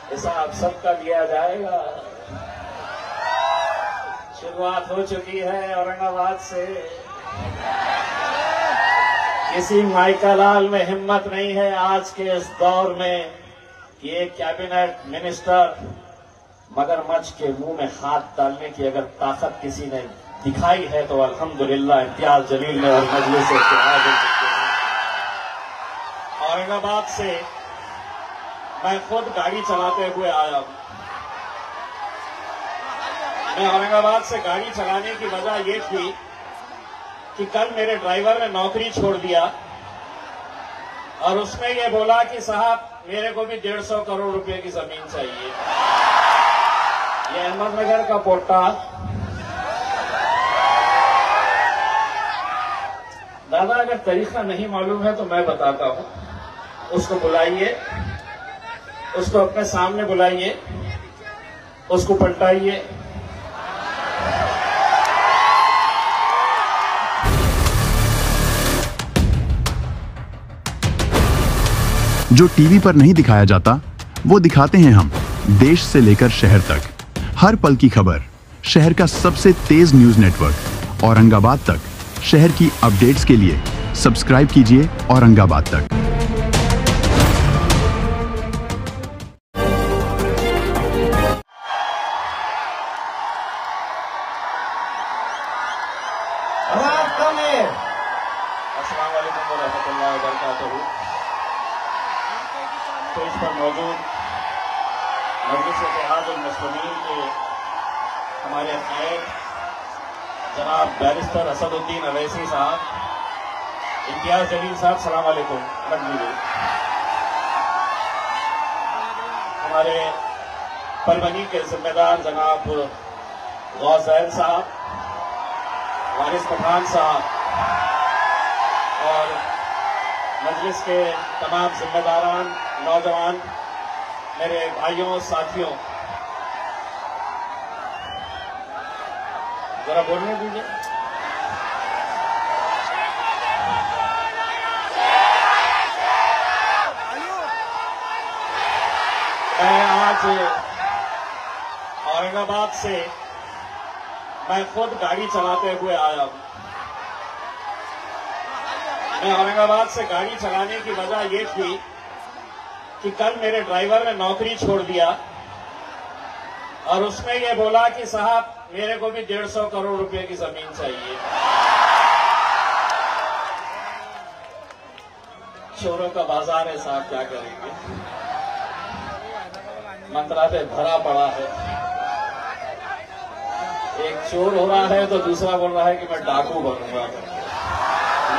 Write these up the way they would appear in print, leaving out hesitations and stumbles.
हिसाब सबका लिया जाएगा। शुरुआत हो चुकी है औरंगाबाद से। किसी माइका लाल में हिम्मत नहीं है आज के इस दौर में कि एक कैबिनेट मिनिस्टर मगरमच्छ के मुंह में हाथ डालने की अगर ताकत किसी ने दिखाई है तो अल्हम्दुलिल्लाह इम्तियाज जलील ने और मजलिस इत्तेहाद औरंगाबाद से मैं खुद गाड़ी चलाते हुए आया हूं। मैं औरंगाबाद से गाड़ी चलाने की वजह ये थी कि कल मेरे ड्राइवर ने नौकरी छोड़ दिया और उसने ये बोला कि साहब मेरे को भी 150 करोड़ रुपए की जमीन चाहिए। ये अहमदनगर का पोटा दादा, अगर तरीका नहीं मालूम है तो मैं बताता हूं। उसको बुलाइए, उसको अपने सामने बुलाइए, उसको पलटाइए। जो टीवी पर नहीं दिखाया जाता वो दिखाते हैं हम, देश से लेकर शहर तक। हर पल की खबर, शहर का सबसे तेज न्यूज नेटवर्क औरंगाबाद तक। शहर की अपडेट्स के लिए सब्सक्राइब कीजिए औरंगाबाद तक। अस्सलाम वालेकुम वरहमतुल्लाहि वबरकातुहू। तो इस पर मौजूद मजलिस इत्तेहादुल मुस्लिमीन के हमारे कायद जनाब बैरिस्टर असदुद्दीन अवैसी साहब, इम्तियाज जलील साहब, सलाम वालेकुम। हमारे परवनी के जिम्मेदार जनाब गौसैन साहब, वारिस पठान साहब और मजलिस के तमाम जिम्मेदारान, नौजवान, मेरे भाइयों साथियों, जरा बोलने दीजिए। मैं आज औरंगाबाद से मैं खुद गाड़ी चलाते हुए आया हूं। मैं औरंगाबाद से गाड़ी चलाने की वजह ये थी कि कल मेरे ड्राइवर ने नौकरी छोड़ दिया और उसने ये बोला कि साहब मेरे को भी 150 करोड़ रुपए की जमीन चाहिए। चोरों का बाजार है साहब, क्या करेंगे। मंत्रा पे भरा पड़ा है। एक चोर हो रहा है तो दूसरा बोल रहा है कि मैं डाकू बनूंगा।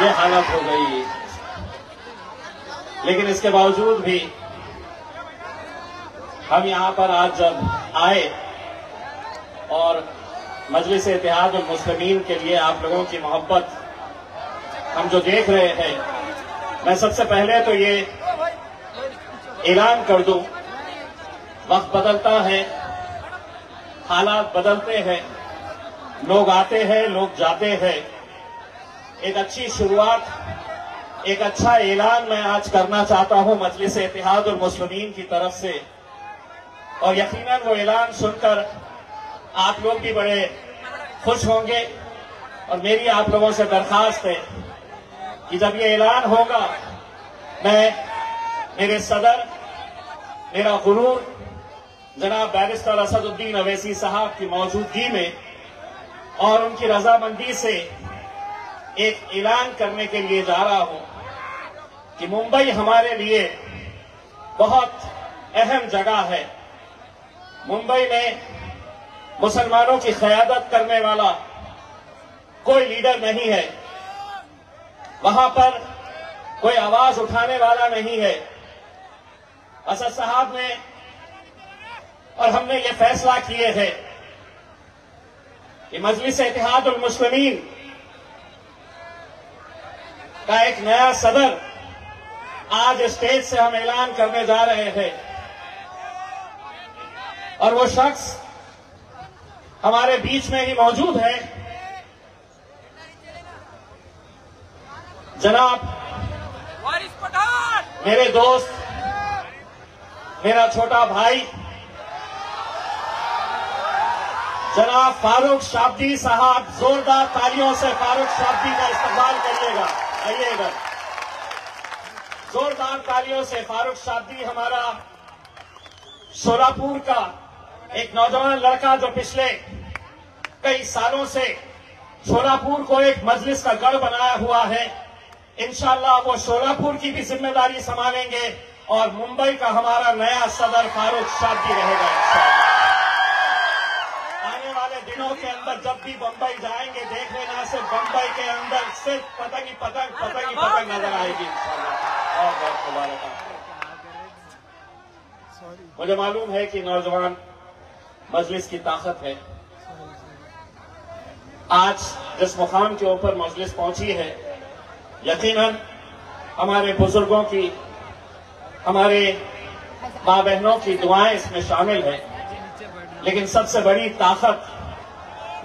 ये हालत हो गई। लेकिन इसके बावजूद भी हम यहां पर आज जब आए और मजलिस इत्तेहादुल मुस्लिमीन के लिए आप लोगों की मोहब्बत हम जो देख रहे हैं, मैं सबसे पहले तो ये ऐलान कर दूं, वक्त बदलता है, हालात बदलते हैं, लोग आते हैं, लोग जाते हैं। एक अच्छी शुरुआत, एक अच्छा ऐलान मैं आज करना चाहता हूं मजलिस इत्तेहादुल मुस्लिमीन की तरफ से, और यकीनन वो ऐलान सुनकर आप लोग भी बड़े खुश होंगे। और मेरी आप लोगों से दरखास्त है कि जब ये ऐलान होगा, मैं मेरे सदर, मेरा गुरूर जनाब बैरिस्टर असदुद्दीन अवैसी साहब की मौजूदगी में और उनकी रजामंदी से एक ऐलान करने के लिए जा रहा हूं कि मुंबई हमारे लिए बहुत अहम जगह है। मुंबई में मुसलमानों की क़यादत करने वाला कोई लीडर नहीं है। वहां पर कोई आवाज उठाने वाला नहीं है। असद साहब ने और हमने ये फैसला किए हैं कि मजलिस इत्तेहादुल मुस्लिमीन का एक नया सदर आज स्टेज से हम ऐलान करने जा रहे हैं, और वो शख्स हमारे बीच में ही मौजूद है। जनाब वारिस पठान, मेरे दोस्त मेरा छोटा भाई जनाब फारूक शाब्दी साहब, जोरदार तालियों से फारूक शाब्दी का इस्तकबाल करिएगा। आइएगा, जोरदार तालियों से फारूक शाब्दी हमारा शोलापुर का एक नौजवान लड़का जो पिछले कई सालों से शोलापुर को एक मजलिस का गढ़ बनाया हुआ है। इंशाअल्लाह वो शोलापुर की भी जिम्मेदारी संभालेंगे और मुंबई का हमारा नया सदर फारूक शाब्दी रहेगा इंशाअल्लाह। आने वाले दिनों के अंदर जब भी बंबई जाएंगे, देख लेना सिर्फ बंबई के अंदर सिर्फ पतंग ही पतंग नजर आएगी इंशाअल्लाह। और बहुत मुबारक। मुझे मालूम है कि नौजवान मजलिस की ताकत है। आज जिस मुकाम के ऊपर मजलिस पहुंची है, यकीनन हमारे बुजुर्गों की, हमारे मां बहनों की दुआएं इसमें शामिल है। लेकिन सबसे बड़ी ताकत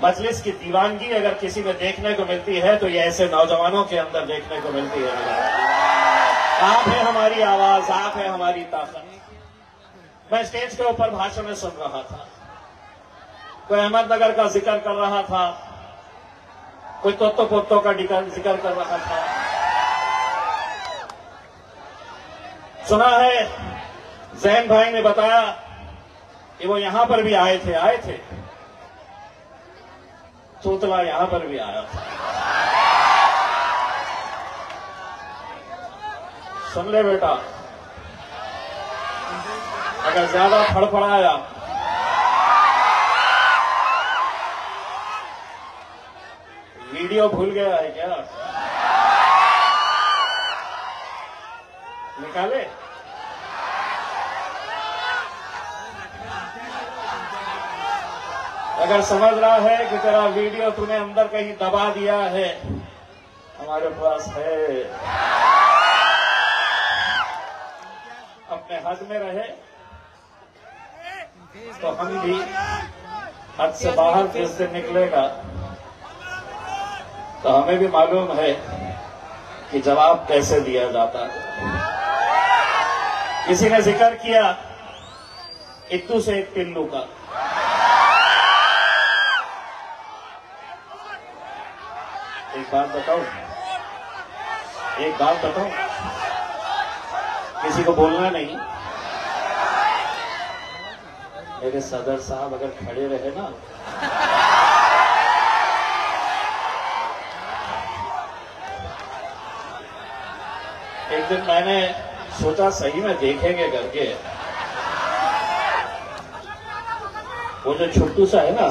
मजलिस की दीवानगी अगर किसी में देखने को मिलती है तो ये ऐसे नौजवानों के अंदर देखने को मिलती है। आप है हमारी आवाज, आप है हमारी ताकत। मैं स्टेज के ऊपर भाषण में सुन रहा था, कोई अहमदनगर का जिक्र कर रहा था, कोई तोतो पोतो का जिक्र कर रहा था। सुना है जैन भाई ने बताया कि वो यहां पर भी आए थे तोतला यहां पर भी आया था। सुन ले बेटा, अगर ज्यादा फड़फड़ाया वीडियो भूल गया है क्या? निकाले? अगर समझ रहा है कि तेरा वीडियो तूने अंदर कहीं दबा दिया है, हमारे पास है। अपने हद में रहे तो हम भी हद से बाहर जिस दिन निकलेगा तो हमें भी मालूम है कि जवाब कैसे दिया जाता है। किसी ने जिक्र किया इत्तू से एक पिल्लू का। एक बात बताऊं, किसी को बोलना नहीं। मेरे सदर साहब अगर खड़े रहे ना, एक दिन मैंने सोचा सही में देखेंगे करके, वो जो छोटू सा है ना,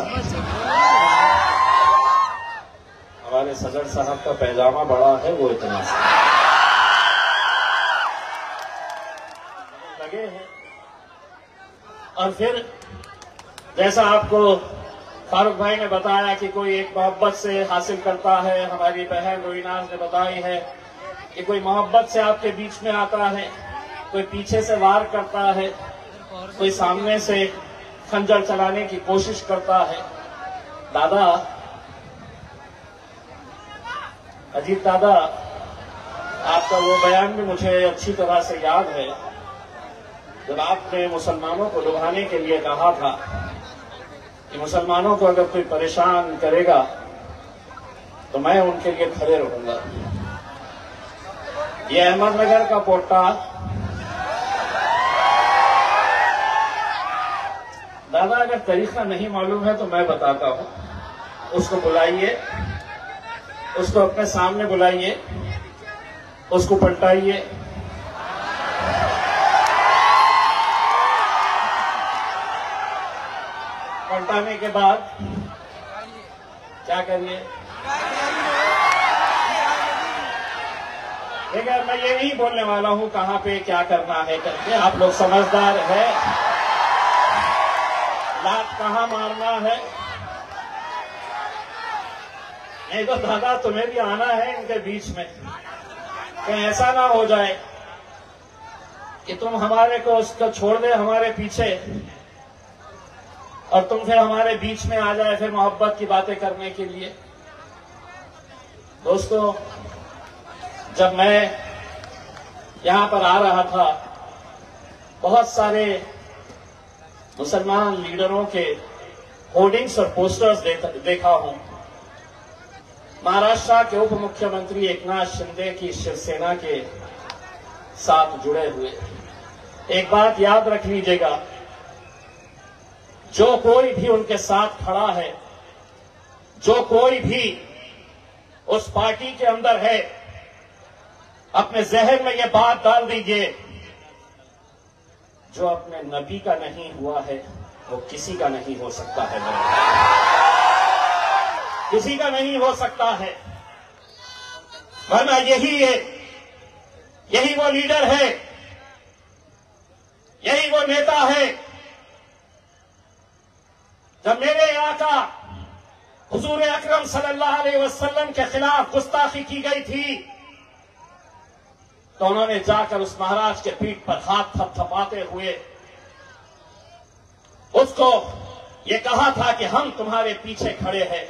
हमारे सदर साहब का पैजामा बड़ा है, वो इतना सा लगे हैं। और फिर जैसा आपको फारूक भाई ने बताया कि कोई एक मोहब्बत से हासिल करता है, हमारी बहन रुईनाज ने बताई है कि कोई मोहब्बत से आपके बीच में आता है, कोई पीछे से वार करता है, कोई सामने से खंजर चलाने की कोशिश करता है। दादा, अजीत दादा, आपका वो बयान भी मुझे अच्छी तरह से याद है जब आपने मुसलमानों को लुभाने के लिए कहा था कि मुसलमानों को अगर कोई परेशान करेगा तो मैं उनके लिए खड़े रहूंगा। ये अहमदनगर का पोटा दादा, अगर तरीका नहीं मालूम है तो मैं बताता हूं। उसको बुलाइए, उसको अपने सामने बुलाइए, उसको पलटाइए, पलटाने के बाद क्या करिए? देखिए, मैं ये नहीं बोलने वाला हूं कहां पे क्या करना है करके, आप लोग समझदार है। लात कहां मारना है, नहीं तो दादा तुम्हें भी आना है इनके बीच में। कहीं ऐसा ना हो जाए कि तुम हमारे को उसको छोड़ दे हमारे पीछे और तुम फिर हमारे बीच में आ जाए फिर मोहब्बत की बातें करने के लिए। दोस्तों, जब मैं यहां पर आ रहा था बहुत सारे मुसलमान लीडरों के होर्डिंग्स और पोस्टर्स देखा हूं। महाराष्ट्र के उप मुख्यमंत्री एकनाथ शिंदे की शिवसेना के साथ जुड़े हुए। एक बात याद रख लीजिएगा, जो कोई भी उनके साथ खड़ा है, जो कोई भी उस पार्टी के अंदर है, अपने जहन में यह बात डाल दीजिए, जो अपने नबी का नहीं हुआ है वो किसी का नहीं हो सकता है, किसी का नहीं हो सकता है। वरना यही है, यही वो लीडर है, यही वो नेता है। जब मेरे आका हुजूर अकरम सल्लल्लाहु अलैहि वसल्लम के खिलाफ गुस्ताखी की गई थी, तो उन्होंने जाकर उस महाराज के पीठ पर हाथ थपथपाते हुए उसको ये कहा था कि हम तुम्हारे पीछे खड़े हैं।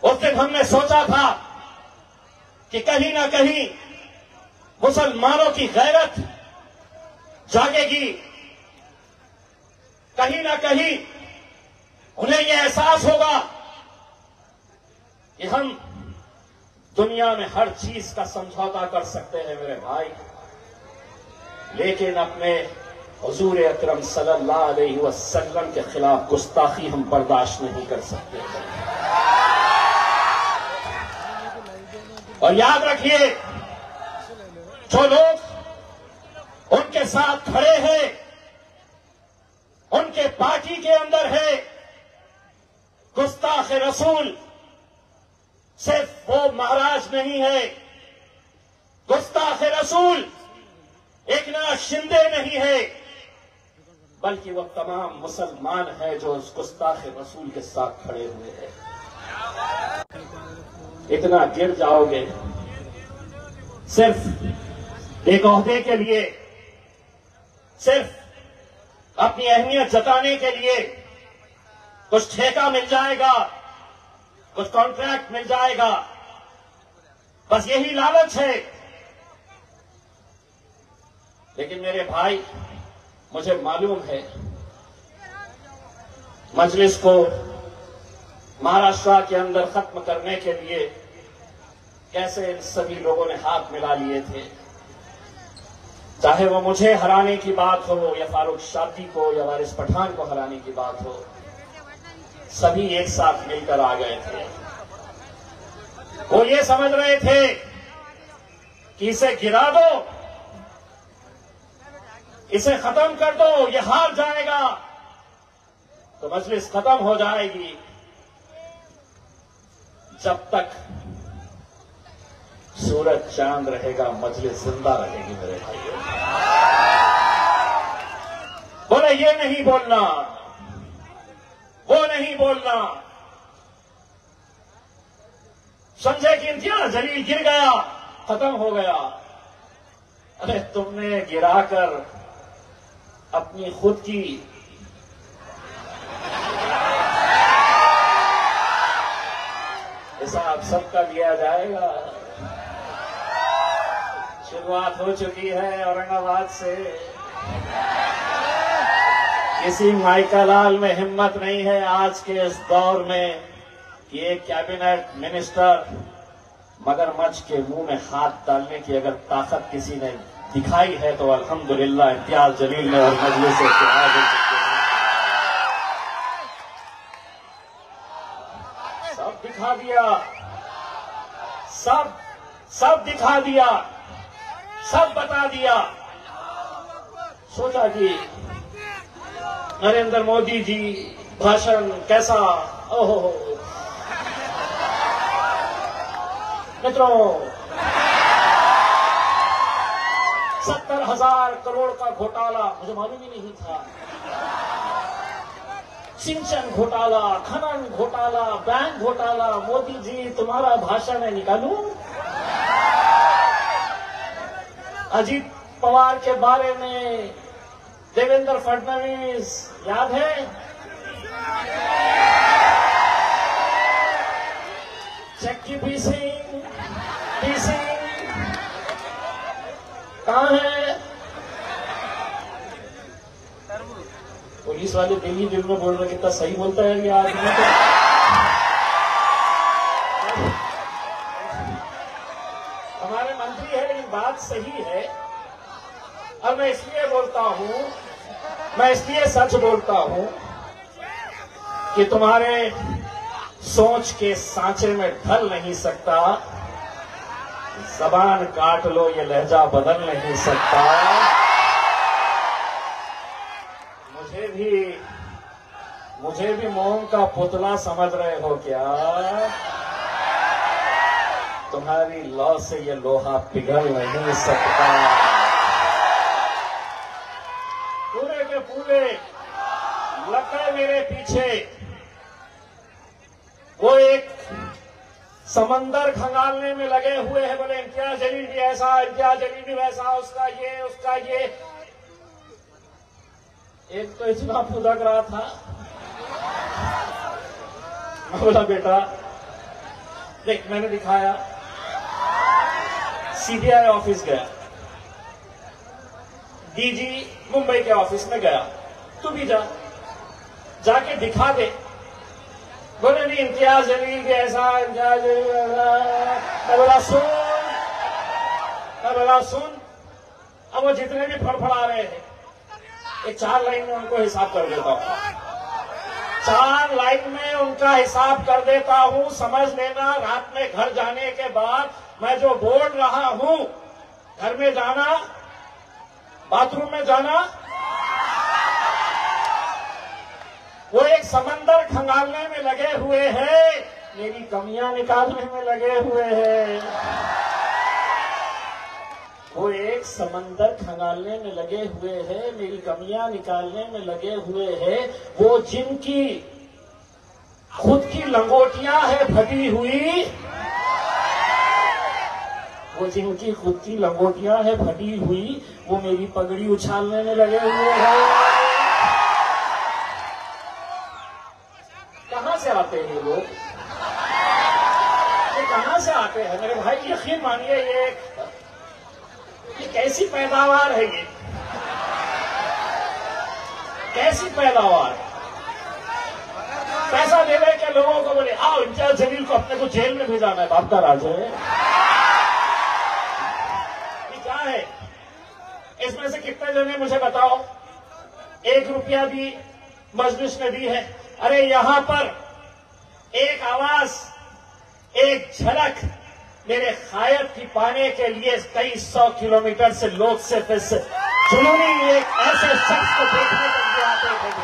उस दिन हमने सोचा था कि कहीं ना कहीं मुसलमानों की गैरत जागेगी, कहीं ना कहीं उन्हें यह एहसास होगा कि हम दुनिया में हर चीज का समझौता कर सकते हैं मेरे भाई, लेकिन अपने हुजूर अकरम सल्लल्लाहु अलैहि वसल्लम के खिलाफ गुस्ताखी हम बर्दाश्त नहीं कर सकते। और याद रखिए, जो लोग उनके साथ खड़े हैं, उनके पार्टी के अंदर है, गुस्ताख रसूल सिर्फ वो महाराज नहीं है, गुस्ताख रसूल एकनाथ शिंदे नहीं है, बल्कि वो तमाम मुसलमान है जो उस गुस्ताख रसूल के साथ खड़े हुए हैं। इतना गिर जाओगे सिर्फ एक ओहदे के लिए, सिर्फ अपनी अहमियत जताने के लिए, कुछ ठेका मिल जाएगा, कुछ कॉन्ट्रैक्ट मिल जाएगा, बस यही लालच है। लेकिन मेरे भाई, मुझे मालूम है मजलिस को महाराष्ट्र के अंदर खत्म करने के लिए कैसे इन सभी लोगों ने हाथ मिला लिए थे। चाहे वो मुझे हराने की बात हो या फारूक शादी को या वारिस पठान को हराने की बात हो, सभी एक साथ मिलकर आ गए थे। वो ये समझ रहे थे कि इसे गिरा दो, इसे खत्म कर दो, ये हार जाएगा तो मजलिस खत्म हो जाएगी। जब तक सूरज चांद रहेगा मजलिस जिंदा रहेगी मेरे भाइयों। बोले ये नहीं बोलना, वो नहीं बोलना। समझे कि इम्तियाज जलील गिर गया, खत्म हो गया। अरे तुमने गिराकर अपनी खुद की हिसाब सबका लिया जाएगा। शुरुआत हो चुकी है औरंगाबाद से। किसी माइका लाल में हिम्मत नहीं है आज के इस दौर में कि एक कैबिनेट मिनिस्टर मगरमच्छ के मुंह में हाथ डालने की अगर ताकत किसी ने दिखाई है तो अल्हम्दुलिल्लाह इम्तियाज जलील ने और मजलिस से सब दिखा दिया, सब दिखा दिया, सब बता दिया। सोचा कि नरेंद्र मोदी जी भाषण कैसा, ओहो मित्रों 70,000 करोड़ का घोटाला, मुझे मालूम ही नहीं था। सिंचन घोटाला, खनन घोटाला, बैंक घोटाला। मोदी जी तुम्हारा भाषण है, निकालूं? अजीत पवार के बारे में देवेंद्र फडणवीस याद है? चेक की पीसिंग कहां है? पुलिस वाले दिल ही दिल में बोल रहे कितना सही बोलता है ये आदमी तो। हमारे मंत्री है लेकिन बात सही है। और मैं इसलिए बोलता हूं, मैं इसलिए सच बोलता हूं कि तुम्हारे सोच के सांचे में ढल नहीं सकता, जबान काट लो ये लहजा बदल नहीं सकता। मुझे भी मोम का पुतला समझ रहे हो क्या? तुम्हारी लौ से ये लोहा पिघल नहीं सकता। पूरे के पूरे लकड़ मेरे पीछे वो एक समंदर खंगालने में लगे हुए हैं। बोले इम्तियाज जलील भी ऐसा, इम्तियाज जलील भी वैसा, उसका ये उसका ये। एक तो इतना फुदक रहा था, मैं बोला बेटा देख, मैंने दिखाया, सीबीआई ऑफिस गया, डीजी मुंबई के ऑफिस में गया, तू भी जा, जाके दिखा दे। बोले नहीं इम्तियाज जलील भी ऐसा, इम्तियाज जलील ऐसा। मैं बोला सुन, अब वो जितने भी फड़फड़ा रहे थे एक 4 लाइन में उनको हिसाब कर देता हूं, 4 लाइन में उनका हिसाब कर देता हूं। समझ लेना, रात में घर जाने के बाद मैं जो बोल रहा हूं, घर में जाना, बाथरूम में जाना, वो एक समंदर खंगालने में लगे हुए हैं, मेरी कमियां निकालने में लगे हुए हैं। वो एक समंदर खंगालने में लगे हुए हैं, मेरी कमियां निकालने में लगे हुए हैं। वो जिनकी खुद की लंगोटियां है फटी हुई, वो जिनकी खुद की लंगोटियां है फटी हुई, वो मेरी पगड़ी उछालने में लगे हुए हैं। कहां से आते हैं ये लोग? ये कहां से आते हैं मेरे भाई? यकीन मानिए ये कैसी पैदावार है, ये कैसी पैदावार? पैसा दे रहे के लोगों को बोले आओ इम्तियाज जलील को अपने को जेल में भेजाना है, बाप का राज है। ये क्या है? इसमें से कितने जने मुझे बताओ 1 रुपया भी मजलिस ने दी है? अरे यहां पर एक आवाज, एक झलक मेरे खायब की पाने के लिए कई 100 किलोमीटर से लोग सिर्फ इस जुनूनी एक ऐसे शख्स को देखने के लिए आते थे।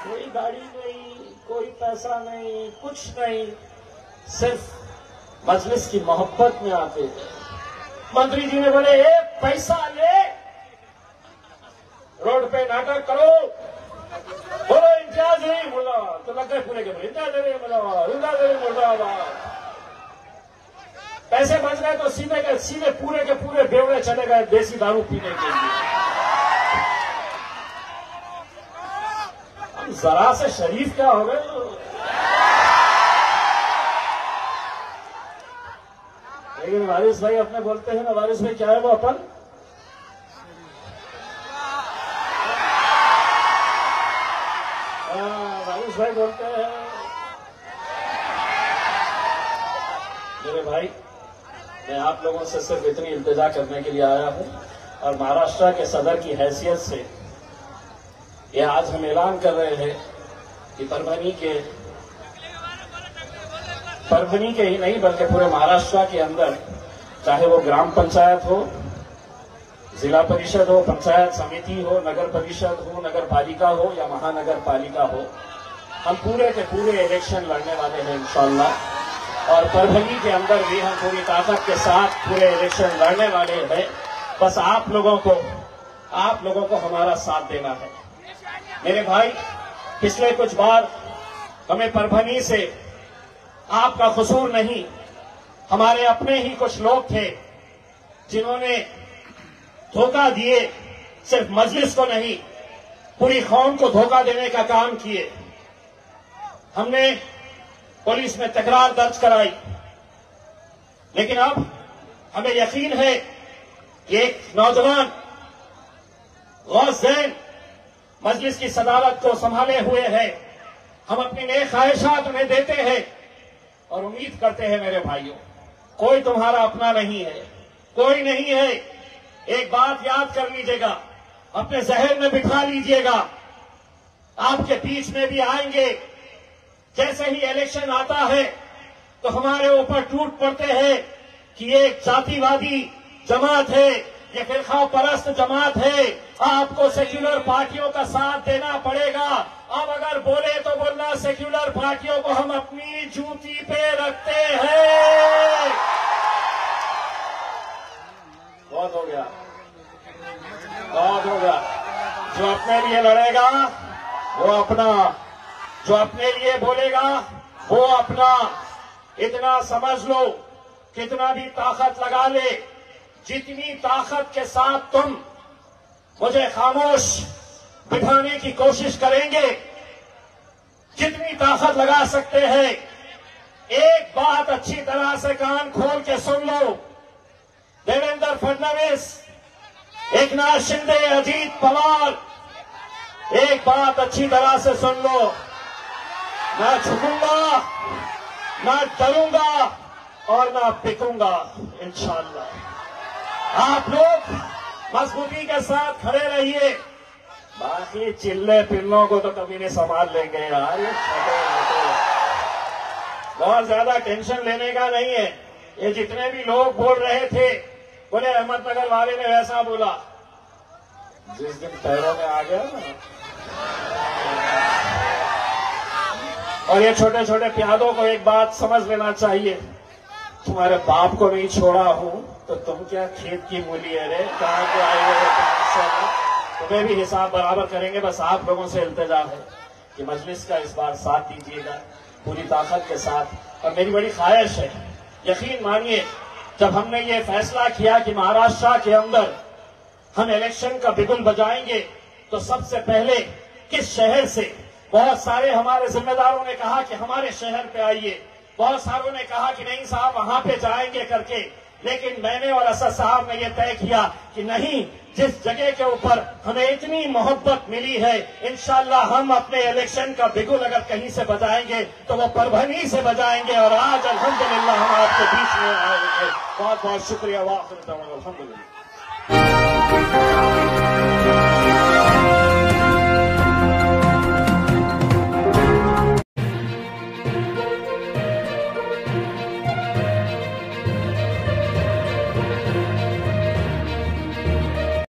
कोई गाड़ी नहीं, कोई पैसा नहीं, कुछ नहीं, सिर्फ मजलिस की मोहब्बत में आते थे। मंत्री जी ने बोले ए पैसा ले, रोड पे नाटक करो, बोलो इम्तियाज जलील मुर्दाबाद, तो लग गए पूरे के पूरे इम्तियाज जलील मुर्दाबाद, इम्तियाज जलील मुर्दाबाद। पैसे बच गए तो सीधे पूरे के पूरे बेवड़े चले गए देसी दारू पीने के लिए। हम जरा से शरीफ क्या हो गए? लेकिन वारिस भाई अपने बोलते हैं ना, वारिस भाई क्या है वो अपन? वारिस भाई बोलते हैं मेरे भाई, मैं आप लोगों से सिर्फ इतनी इल्तिजा करने के लिए आया हूं और महाराष्ट्र के सदर की हैसियत से ये आज हम ऐलान कर रहे हैं कि परभनी के ही नहीं बल्कि पूरे महाराष्ट्र के अंदर, चाहे वो ग्राम पंचायत हो, जिला परिषद हो, पंचायत समिति हो, नगर परिषद हो, नगर पालिका हो या महानगर पालिका हो, हम पूरे के पूरे इलेक्शन लड़ने वाले हैं इंशाअल्लाह। और परभनी के अंदर भी हम पूरी ताकत के साथ पूरे इलेक्शन लड़ने वाले हैं। बस आप लोगों को हमारा साथ देना है मेरे भाई। पिछले कुछ बार हमें परभनी से आपका कसूर नहीं, हमारे अपने ही कुछ लोग थे जिन्होंने धोखा दिए, सिर्फ मजलिस को नहीं पूरी कौम को धोखा देने का काम किए। हमने पुलिस में तकरार दर्ज कराई, लेकिन अब हमें यकीन है कि एक नौजवान गौसदैन मजलिस की सदारत को संभाले हुए है। हम अपनी नेक ख्वाहिशात उन्हें देते हैं और उम्मीद करते हैं मेरे भाइयों, कोई तुम्हारा अपना नहीं है, कोई नहीं है। एक बात याद कर लीजिएगा, अपने जहन में बिठा लीजिएगा, आपके बीच में भी आएंगे। जैसे ही इलेक्शन आता है तो हमारे ऊपर टूट पड़ते हैं कि ये एक जातिवादी जमात है, ये फिरका परस्त जमात है, आपको सेक्युलर पार्टियों का साथ देना पड़ेगा। अब अगर बोले तो बोलना सेक्युलर पार्टियों को हम अपनी जूती पे रखते हैं। बहुत हो गया, बहुत हो गया। जो अपने लिए लड़ेगा वो अपना, जो अपने लिए बोलेगा वो अपना। इतना समझ लो, कितना भी ताकत लगा ले, जितनी ताकत के साथ तुम मुझे खामोश बिठाने की कोशिश करेंगे, जितनी ताकत लगा सकते हैं, एक बात अच्छी तरह से कान खोल के सुन लो। देवेंद्र फडणवीस, एकनाथ शिंदे, अजीत पवार, एक बात अच्छी तरह से सुन लो, ना झुकूंगा, ना डरूंगा और ना बिकूंगा इंशाअल्लाह। आप लोग मजबूती के साथ खड़े रहिए, बाकी चिल्ले पिल्लों को तो कभी नहीं संभाल लेंगे यार। ये छोटे बहुत ज्यादा टेंशन लेने का नहीं है। ये जितने भी लोग बोल रहे थे, बोले अहमदनगर वाले ने वैसा बोला, जिस दिन पैरों में आ गया ना। और ये छोटे छोटे प्यादों को एक बात समझ लेना चाहिए, तुम्हारे बाप को नहीं छोड़ा हूं तो तुम क्या खेत की मूली है रे, कहां के आए हो, तुम्हें भी हिसाब बराबर करेंगे। बस आप लोगों से इल्तिजा है कि मजलिस का इस बार साथ दीजिएगा पूरी ताकत के साथ। और मेरी बड़ी ख्वाहिश है, यकीन मानिए, जब हमने ये फैसला किया कि महाराष्ट्र के अंदर हम इलेक्शन का बिगुल बजाएंगे, तो सबसे पहले किस शहर से, बहुत सारे हमारे जिम्मेदारों ने कहा कि हमारे शहर पे आइए, बहुत सारों ने कहा कि नहीं साहब वहां पे जाएंगे करके, लेकिन मैंने और असद साहब ने यह तय किया कि नहीं, जिस जगह के ऊपर हमें इतनी मोहब्बत मिली है, इंशाअल्लाह हम अपने इलेक्शन का बिगुल अगर कहीं से बजाएंगे तो वो परभनी से बजाएंगे। और आज अल्हम्दुलिल्लाह हम आपके बीच में आए हैं। बहुत बहुत शुक्रिया। वाह, अल्हम्दुलिल्लाह।